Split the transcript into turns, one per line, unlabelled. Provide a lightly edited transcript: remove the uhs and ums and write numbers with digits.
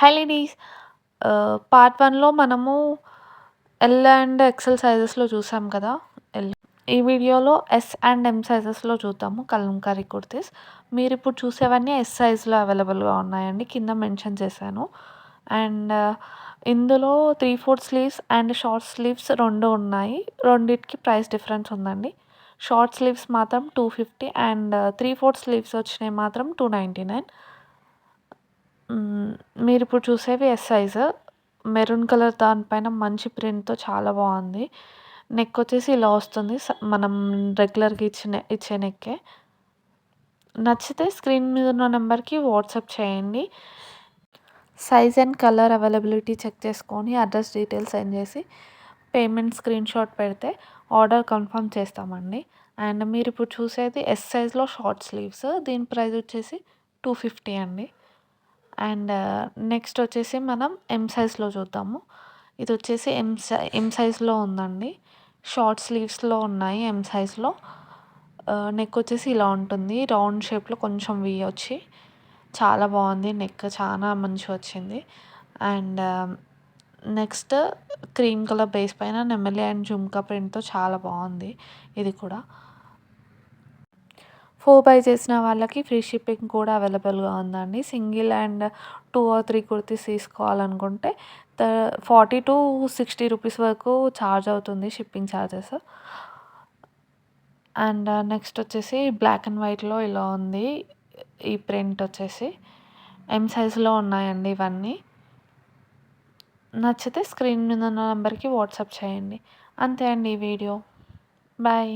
Hi ladies. Part 1లో మనము L and XL సైజెస్‌లో చూసాం కదా! ఎల్. ఈ వీడియోలో ఎస్ అండ్ ఎం సైజెస్‌లో చూద్దాము కలంకారీ కుర్తీస్. మీరిప్పుడు చూసేవన్నీ ఎస్ సైజ్‌లో అవైలబుల్‌గా ఉన్నాయండి. కింద మెన్షన్ చేశాను. అండ్ ఇందులో 3/4 స్లీవ్స్ అండ్ షార్ట్ స్లీవ్స్ 2 ఉన్నాయి. రెండిటికి ప్రైస్ డిఫరెన్స్ ఉందండి. షార్ట్ స్లీవ్స్ మాత్రం 250 అండ్ 3/4 స్లీవ్స్ వచ్చినయి మాత్రం 299. మీరిప్పుడు చూసేవి ఎస్ సైజు. మెరూన్ కలర్ దానిపైన మంచి ప్రింట్‌తో చాలా బావుంది. నెక్ వచ్చేసి ఇలా వస్తుంది. మనం రెగ్యులర్‌గా ఇచ్చే నెక్కే. నచ్చితే స్క్రీన్ మీద ఉన్న నంబర్‌కి వాట్సాప్ చేయండి. Size and colour availability check చేసుకొని అడ్రస్ డీటెయిల్స్ సెండ్ చేసి పేమెంట్ స్క్రీన్‌షాట్ పెడితే ఆర్డర్ కన్ఫర్మ్ చేస్తామండి. అండ్ మీరిప్పుడు చూసేది ఎస్ సైజ్‌లో షార్ట్ స్లీవ్స్. దీని ప్రైస్ వచ్చేసి 250 అండి. అండ్ నెక్స్ట్ వచ్చేసి మనం ఎం సైజ్‌లో చూద్దాము. ఇదొచ్చేసి ఎం సైజ్‌లో ఉందండి. షార్ట్ స్లీవ్స్‌లో ఉన్నాయి ఎం సైజ్‌లో. నెక్ వచ్చేసి ఇలా ఉంటుంది. రౌండ్ షేప్‌లో కొంచెం వి వచ్చి చాలా బాగుంది. నెక్ చాలా మంచిగొచ్చింది. And next cream colour base పైన నెమలి అండ్ జుమ్కా ప్రింట్‌తో చాలా బాగుంది ఇది కూడా. 4 బై చేసిన వాళ్ళకి ఫ్రీ షిప్పింగ్ కూడా అవైలబుల్‌గా ఉందండి. సింగిల్ అండ్ 2 ఆర్ 3 కుర్తీస్ తీసుకోవాలనుకుంటే 40-60 రూపీస్ వరకు ఛార్జ్ అవుతుంది షిప్పింగ్ ఛార్జెస్. అండ్ నెక్స్ట్ వచ్చేసి బ్లాక్ అండ్ వైట్‌లో ఇలా ఉంది. ఈ ప్రింట్ వచ్చేసి ఎం సైజ్‌లో ఉన్నాయండి ఇవన్నీ. నచ్చితే స్క్రీన్ మీద ఉన్న నంబర్‌కి వాట్సాప్ చేయండి. అంతే అండి ఈ వీడియో. బాయ్.